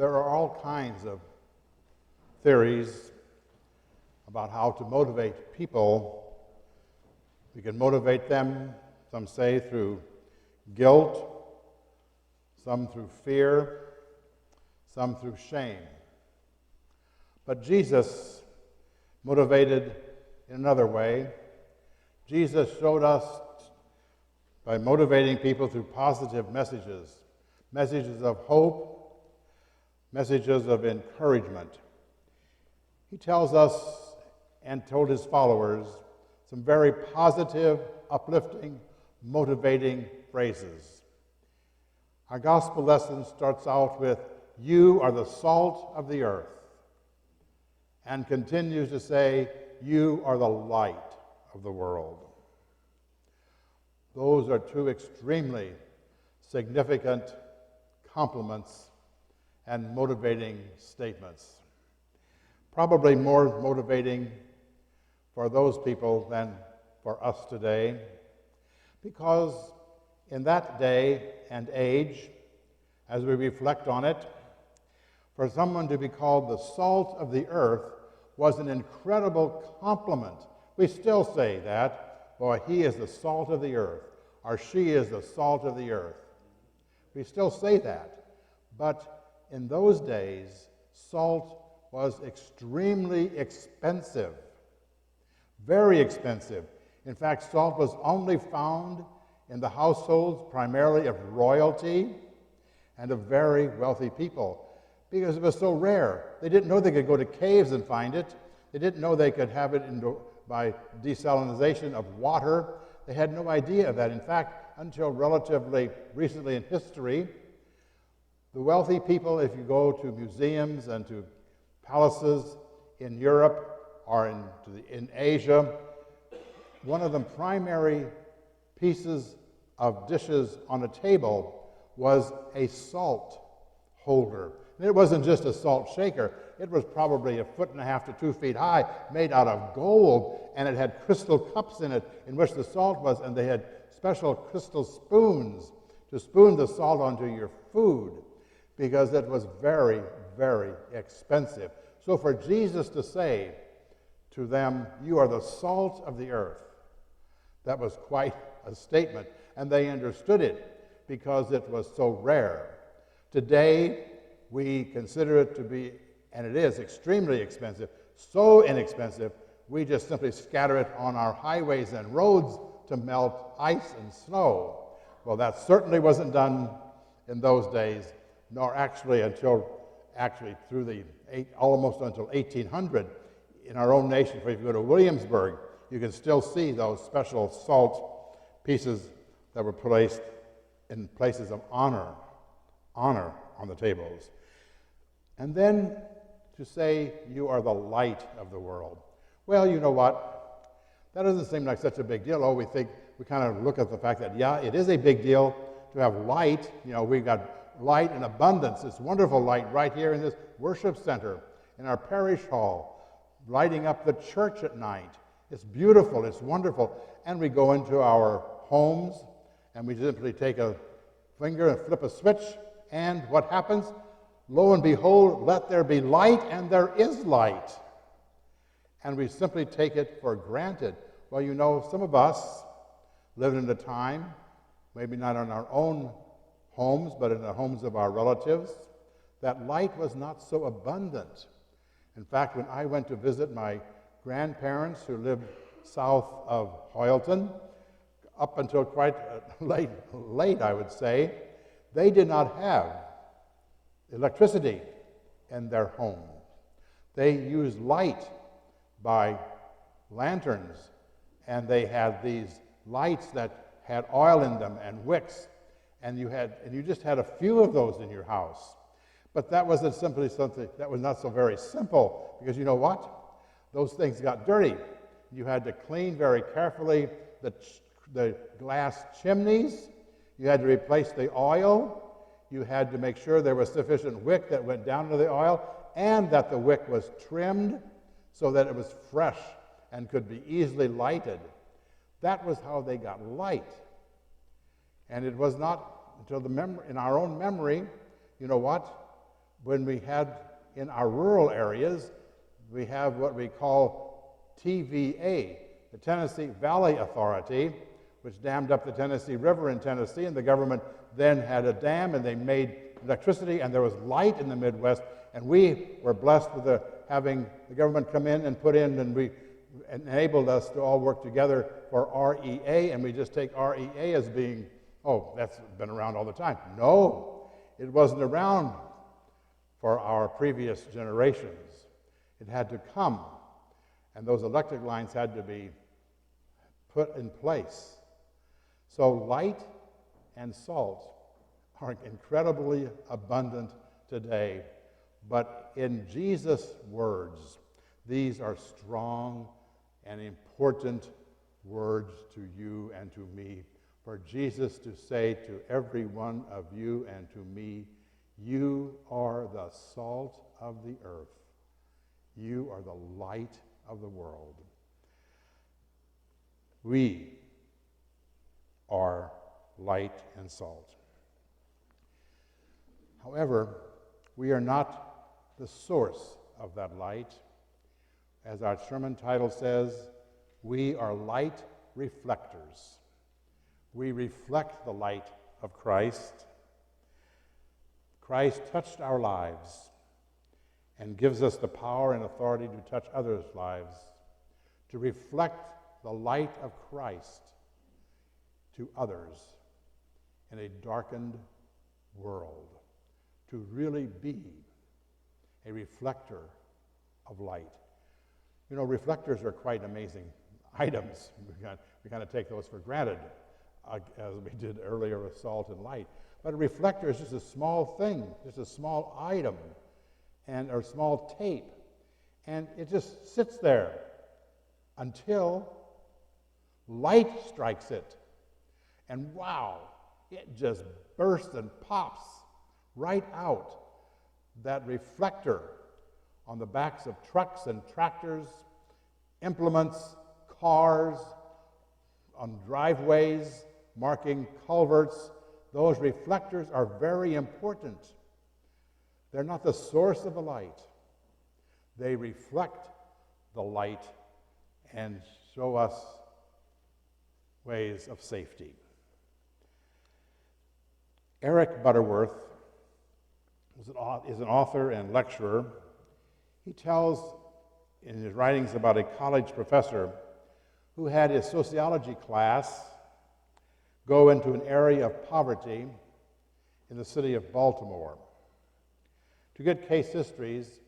There are all kinds of theories about how to motivate people. We can motivate them, some say, through guilt, some through fear, some through shame. But Jesus motivated in another way. Jesus showed us by motivating people through positive messages, messages of hope, messages of encouragement. He tells us and told his followers some very positive, uplifting, motivating phrases. Our gospel lesson starts out with, "You are the salt of the earth," and continues to say, "You are the light of the world." Those are two extremely significant compliments and motivating statements. Probably more motivating for those people than for us today, because in that day and age, as we reflect on it, for someone to be called the salt of the earth was an incredible compliment. We still say that, boy, he is the salt of the earth, or she is the salt of the earth. We still say that, but in those days, salt was extremely expensive, very expensive. In fact, salt was only found in the households primarily of royalty and of very wealthy people because it was so rare. They didn't know they could go to caves and find it. They didn't know they could have it by desalination of water. They had no idea of that. In fact, until relatively recently in history, the wealthy people, if you go to museums and to palaces in Europe or in Asia, one of the primary pieces of dishes on a table was a salt holder. And it wasn't just a salt shaker. It was probably 1.5 to 2 feet high, made out of gold, and it had crystal cups in it in which the salt was, and they had special crystal spoons to spoon the salt onto your food, because it was very, very expensive. So for Jesus to say to them, "You are the salt of the earth," that was quite a statement, and they understood it because it was so rare. Today, we consider it to be, and it is, extremely expensive, so inexpensive, we just simply scatter it on our highways and roads to melt ice and snow. Well, that certainly wasn't done in those days, nor actually through almost until 1800 in our own nation. If you go to Williamsburg, you can still see those special salt pieces that were placed in places of honor on the tables. And then to say, "You are the light of the world." Well, you know what? That doesn't seem like such a big deal. Oh, we kind of look at the fact that, yeah, it is a big deal to have light. You know, we've got light in abundance. It's wonderful light right here in this worship center, in our parish hall, lighting up the church at night. It's beautiful, it's wonderful. And we go into our homes, and we simply take a finger and flip a switch, and what happens? Lo and behold, let there be light, and there is light. And we simply take it for granted. Well, you know, some of us lived in a time, maybe not in our own homes, but in the homes of our relatives, that light was not so abundant. In fact, when I went to visit my grandparents who lived south of Hoyleton, up until quite late, I would say, they did not have electricity in their home. They used light by lanterns, and they had these lights that had oil in them and wicks, and you just had a few of those in your house. But that wasn't simply something that was not so very simple, because you know what? Those things got dirty. You had to clean very carefully the glass chimneys. You had to replace the oil. You had to make sure there was sufficient wick that went down to the oil, and that the wick was trimmed so that it was fresh and could be easily lighted. That was how they got light. And it was not until in our own memory, you know what? when we had in our rural areas, we have what we call TVA, the Tennessee Valley Authority, which dammed up the Tennessee River in Tennessee, and the government then had a dam, and they made electricity, and there was light in the Midwest, and we were blessed with having the government come in and put in, and we enabled us to all work together for REA, and we just take REA as being, oh, that's been around all the time. No, it wasn't around for our previous generations. It had to come, and those electric lines had to be put in place. So light and salt are incredibly abundant today, but in Jesus' words, these are strong and important words to you and to me. For Jesus to say to every one of you and to me, you are the salt of the earth. You are the light of the world. We are light and salt. However, we are not the source of that light. As our sermon title says, we are light reflectors. We reflect the light of Christ. Christ touched our lives and gives us the power and authority to touch others' lives, to reflect the light of Christ to others in a darkened world, to really be a reflector of light. You know, reflectors are quite amazing items. We kind of take those for granted, as we did earlier with salt and light. But a reflector is just a small thing, just a small item, or small tape. And it just sits there until light strikes it. And wow, it just bursts and pops right out. That reflector on the backs of trucks and tractors, implements, cars, on driveways, marking culverts. Those reflectors are very important. They're not the source of the light. They reflect the light and show us ways of safety. Eric Butterworth is an author and lecturer. He tells in his writings about a college professor who had his sociology class go into an area of poverty in the city of Baltimore to get case histories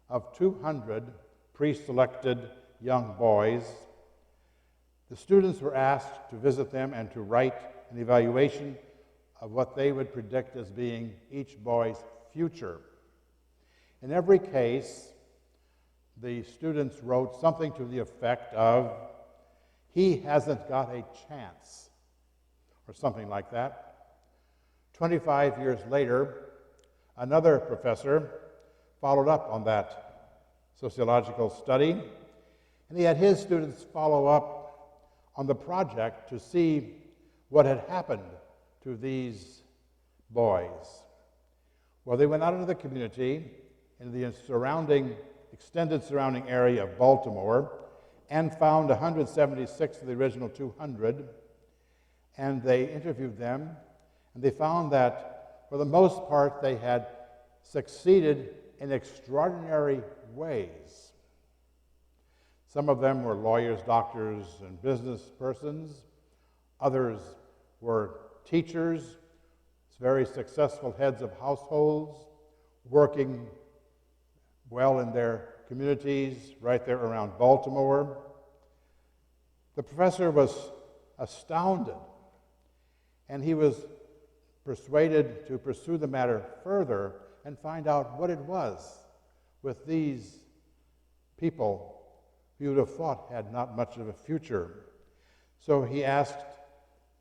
of 200 pre-selected young boys. The students were asked to visit them and to write an evaluation of what they would predict as being each boy's future. In every case, the students wrote something to the effect of, "He hasn't got a chance," or something like that. 25 years later, another professor followed up on that sociological study, and he had his students follow up on the project to see what had happened to these boys. Well, they went out into the community, in the extended surrounding area of Baltimore, and found 176 of the original 200, and they interviewed them, and they found that, for the most part, they had succeeded in extraordinary ways. Some of them were lawyers, doctors, and business persons. Others were teachers, very successful heads of households, working well in their communities right there around Baltimore. The professor was astounded, and he was persuaded to pursue the matter further and find out what it was with these people you would have thought had not much of a future. So he asked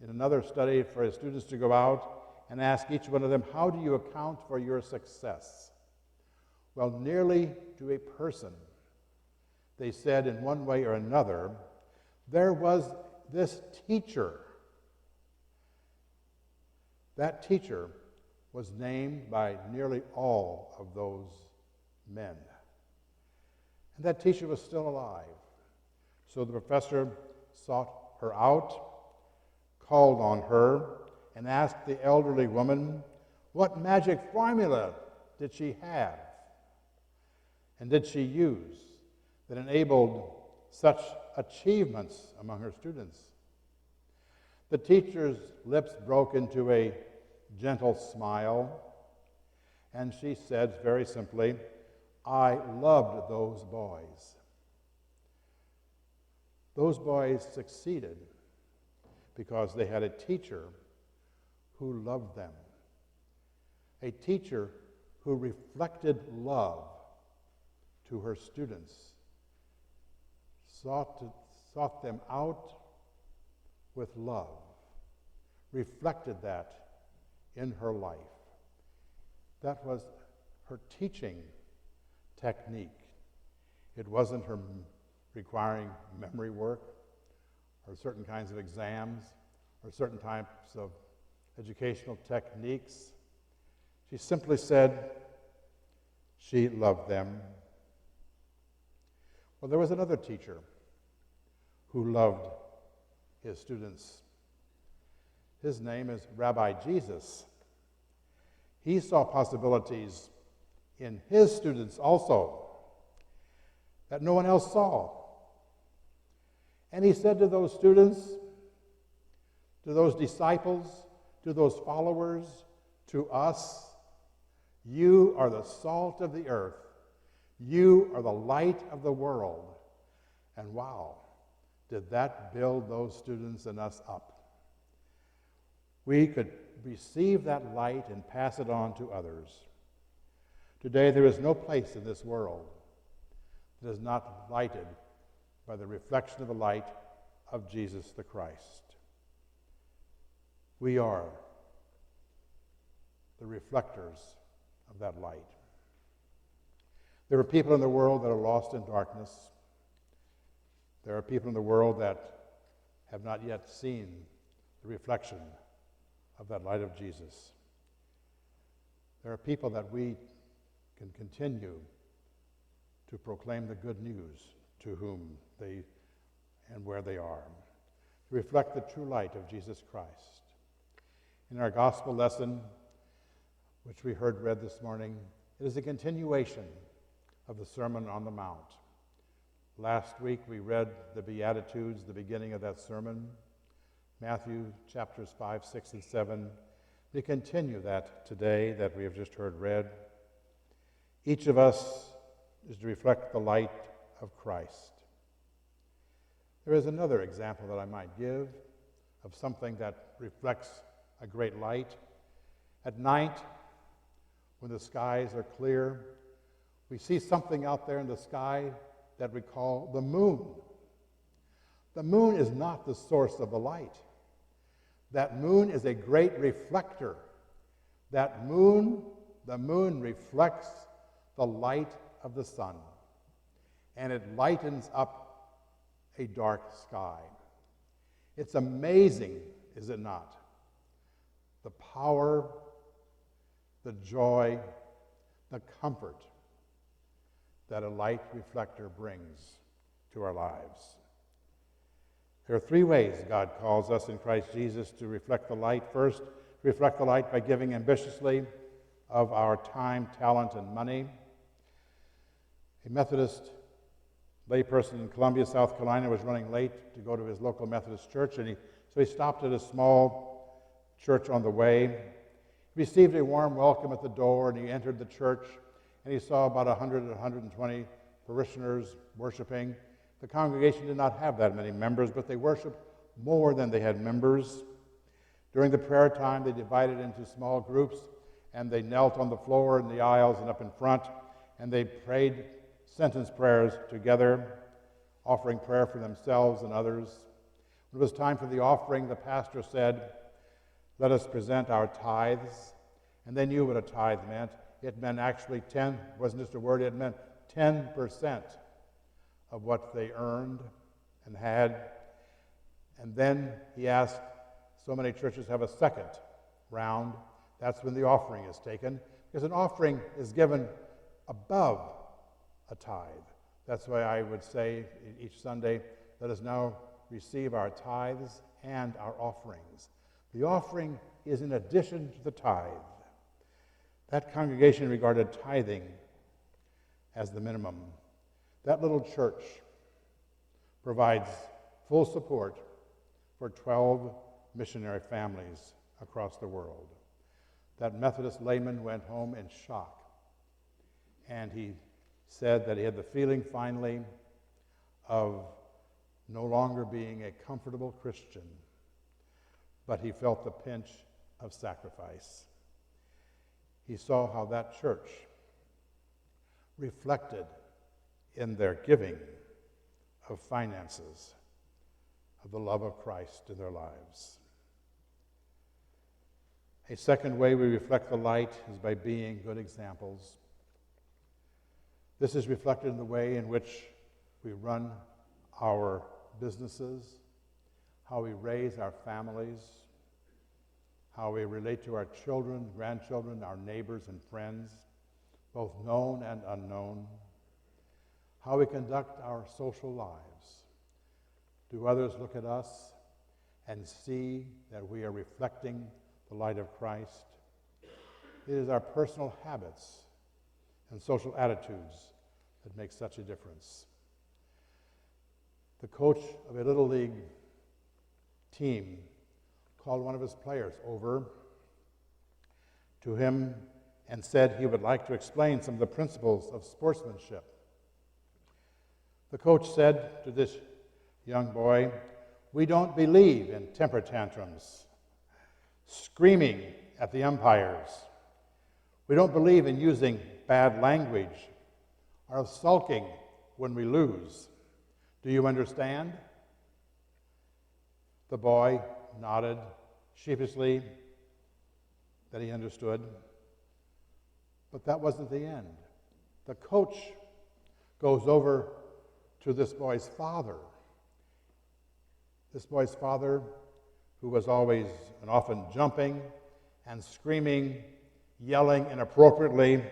in another study for his students to go out and ask each one of them, "How do you account for your success?" Well, nearly to a person, they said in one way or another, there was this teacher. That teacher was named by nearly all of those men. And that teacher was still alive. So the professor sought her out, called on her, and asked the elderly woman, what magic formula did she have and did she use that enabled such achievements among her students? The teacher's lips broke into a gentle smile, and she said very simply, I loved those boys. Those boys succeeded because they had a teacher who loved them, a teacher who reflected love to her students, sought them out with love, reflected that in her life. That was her teaching technique. It wasn't her requiring memory work or certain kinds of exams or certain types of educational techniques. She simply said she loved them. Well, there was another teacher who loved his students. His name is Rabbi Jesus. He saw possibilities in his students also that no one else saw. And he said to those students, to those disciples, to those followers, to us, you are the salt of the earth. You are the light of the world. And wow, did that build those students and us up. We could receive that light and pass it on to others. Today, there is no place in this world that is not lighted by the reflection of the light of Jesus the Christ. We are the reflectors of that light. There are people in the world that are lost in darkness. There are people in the world that have not yet seen the reflection of that light of Jesus. There are people that we can continue to proclaim the good news to whom they and where they are, to reflect the true light of Jesus Christ. In our gospel lesson, which we heard read this morning, it is a continuation of the Sermon on the Mount. Last week we read the Beatitudes, the beginning of that sermon, Matthew chapters 5, 6, and 7. We continue that today that we have just heard read. Each of us is to reflect the light of Christ. There is another example that I might give of something that reflects a great light. At night, when the skies are clear, we see something out there in the sky that we call the moon. The moon is not the source of the light. That moon is a great reflector. The moon reflects the light of the sun, and it lightens up a dark sky. It's amazing, is it not? The power, the joy, the comfort that a light reflector brings to our lives. There are three ways God calls us in Christ Jesus to reflect the light. First, reflect the light by giving ambitiously of our time, talent, and money. A Methodist layperson in Columbia, South Carolina, was running late to go to his local Methodist church, so he stopped at a small church on the way. He received a warm welcome at the door, and he entered the church, and he saw about 100 or 120 parishioners worshiping. The congregation did not have that many members, but they worshiped more than they had members. During the prayer time, they divided into small groups, and they knelt on the floor in the aisles and up in front, and they prayed sentence prayers together, offering prayer for themselves and others. When it was time for the offering, the pastor said, "Let us present our tithes." And they knew what a tithe meant. It meant actually 10, wasn't just a word, it meant 10% of what they earned and had. And then he asked, so many churches have a second round, That's when the offering is taken, because an offering is given above a tithe. That's why I would say each Sunday, let us now receive our tithes and our offerings. The offering is in addition to the tithe. That congregation regarded tithing as the minimum. That little church provides full support for 12 missionary families across the world. That Methodist layman went home in shock, and he said that he had the feeling finally of no longer being a comfortable Christian, but he felt the pinch of sacrifice. He saw how that church reflected in their giving of finances, of the love of Christ in their lives. A second way we reflect the light is by being good examples. This is reflected in the way in which we run our businesses, how we raise our families, how we relate to our children, grandchildren, our neighbors and friends, both known and unknown, how we conduct our social lives. Do others look at us and see that we are reflecting the light of Christ? It is our personal habits and social attitudes that make such a difference. The coach of a Little League team called one of his players over to him and said he would like to explain some of the principles of sportsmanship. The coach said to this young boy, "We don't believe in temper tantrums, screaming at the umpires. We don't believe in using bad language or sulking when we lose. Do you understand?" The boy nodded sheepishly that he understood. But that wasn't the end. The coach goes over to this boy's father. This boy's father, who was always and often jumping and screaming, yelling inappropriately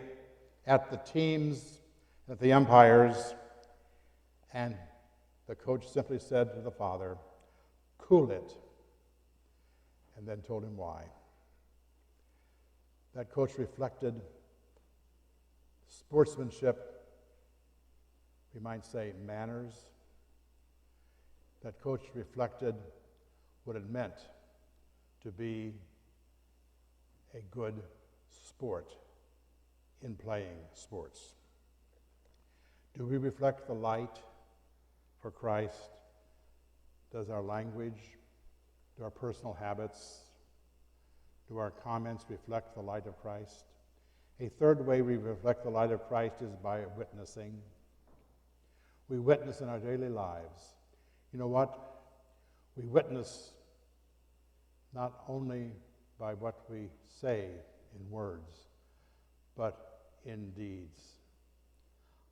at the teams, at the umpires, and the coach simply said to the father, "Cool it," and then told him why. That coach reflected sportsmanship, we might say manners. That coach reflected what it meant to be a good sport in playing sports. Do we reflect the light for Christ? Does our language, do our personal habits, do our comments reflect the light of Christ? A third way we reflect the light of Christ is by witnessing. We witness in our daily lives. You know what? We witness not only by what we say in words, but in deeds.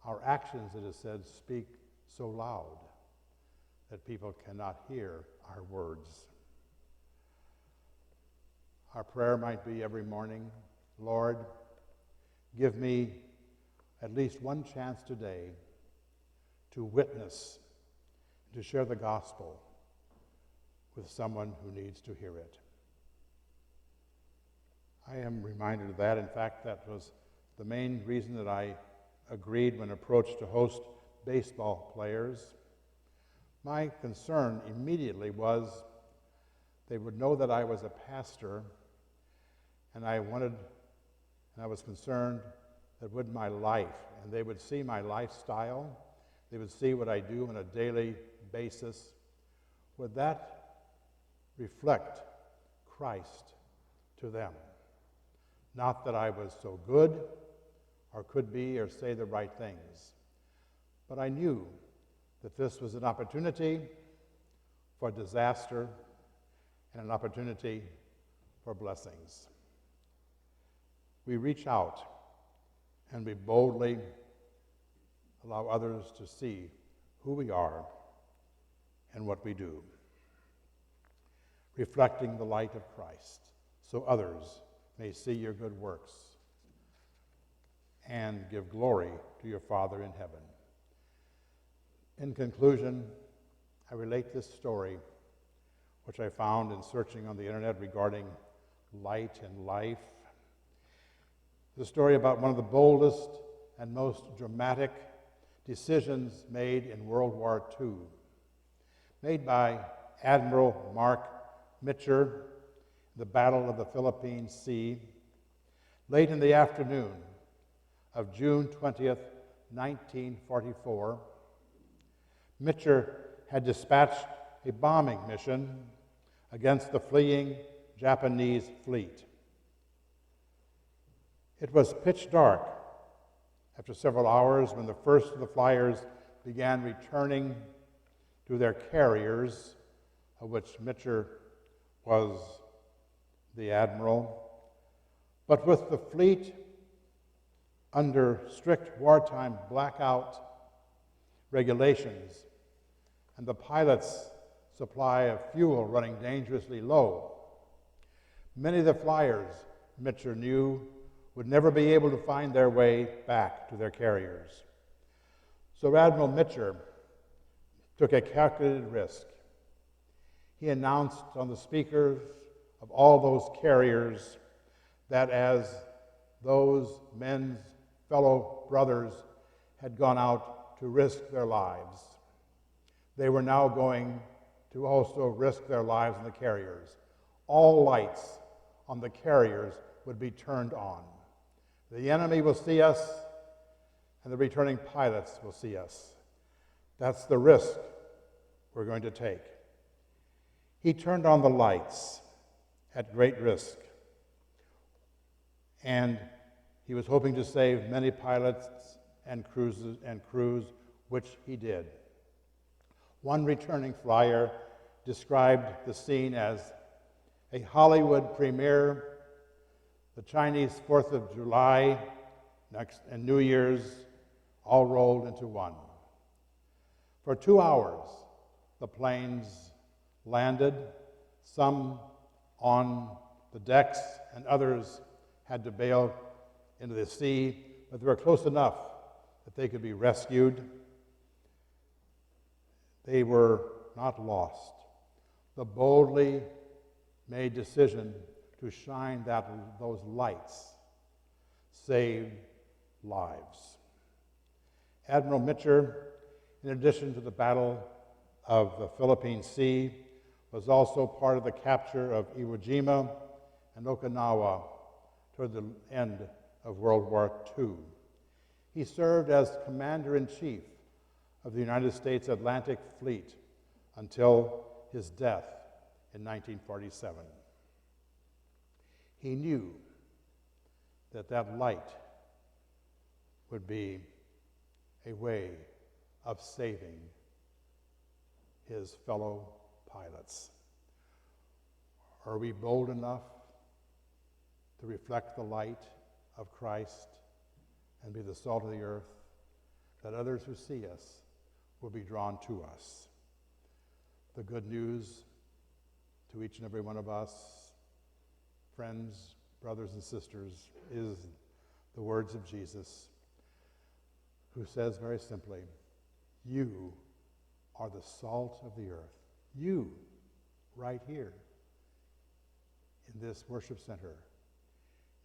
Our actions, it is said, speak so loud that people cannot hear our words. Our prayer might be every morning, "Lord, give me at least one chance today to witness, to share the gospel with someone who needs to hear it." I am reminded of that. In fact, that was the main reason that I agreed when approached to host baseball players. My concern immediately was they would know that I was a pastor, and I was concerned that would my life, and they would see my lifestyle, they would see what I do on a daily basis, would that reflect Christ to them? Not that I was so good or could be or say the right things, but I knew that this was an opportunity for disaster and an opportunity for blessings. We reach out and we boldly allow others to see who we are and what we do, reflecting the light of Christ so others may see your good works and give glory to your Father in heaven. In conclusion, I relate this story, which I found in searching on the internet regarding light and life. The story about one of the boldest and most dramatic decisions made in World War II, made by Admiral Mark Mitcher, the Battle of the Philippine Sea, late in the afternoon of June 20th, 1944. Mitcher had dispatched a bombing mission against the fleeing Japanese fleet. It was pitch dark after several hours when the first of the flyers began returning to their carriers, of which Mitcher was the admiral. But with the fleet under strict wartime blackout regulations and the pilot's supply of fuel running dangerously low, many of the flyers, Mitcher knew, would never be able to find their way back to their carriers. So Admiral Mitcher took a calculated risk. He announced on the speakers of all those carriers that as those men's fellow brothers had gone out to risk their lives, they were now going to also risk their lives in the carriers. All lights on the carriers would be turned on. The enemy will see us, and the returning pilots will see us. That's the risk we're going to take. He turned on the lights at great risk, and he was hoping to save many pilots and crews, which he did. One returning flyer described the scene as a Hollywood premiere, the Chinese 4th of July and New Year's all rolled into one. For 2 hours, the planes landed, some on the decks and others had to bail into the sea, but they were close enough that they could be rescued. They were not lost. The boldly made decision to shine those lights saved lives. Admiral Mitcher, in addition to the Battle of the Philippine Sea, was also part of the capture of Iwo Jima and Okinawa toward the end of World War II. He served as Commander-in-Chief of the United States Atlantic Fleet until his death in 1947. He knew that that light would be a way of saving his fellow pilots. Are we bold enough to reflect the light of Christ and be the salt of the earth, that others who see us will be drawn to us? The good news to each and every one of us, friends, brothers and sisters, is the words of Jesus, who says very simply, you are the salt of the earth. You, right here in this worship center,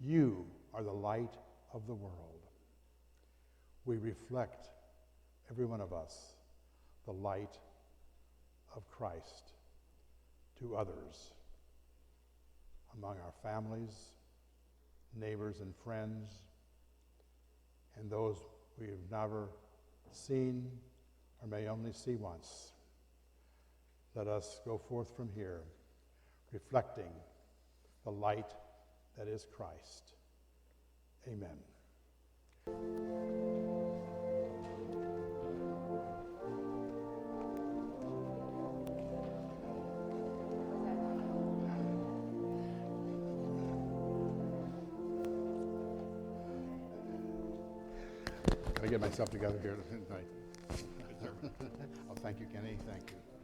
you are the light of the world. We reflect, every one of us, the light of Christ to others, among our families, neighbors and friends, and those we have never seen or may only see once. Let us go forth from here reflecting the light that is Christ. Amen. Gotta get myself together here tonight. Oh, thank you, Kenny. Thank you.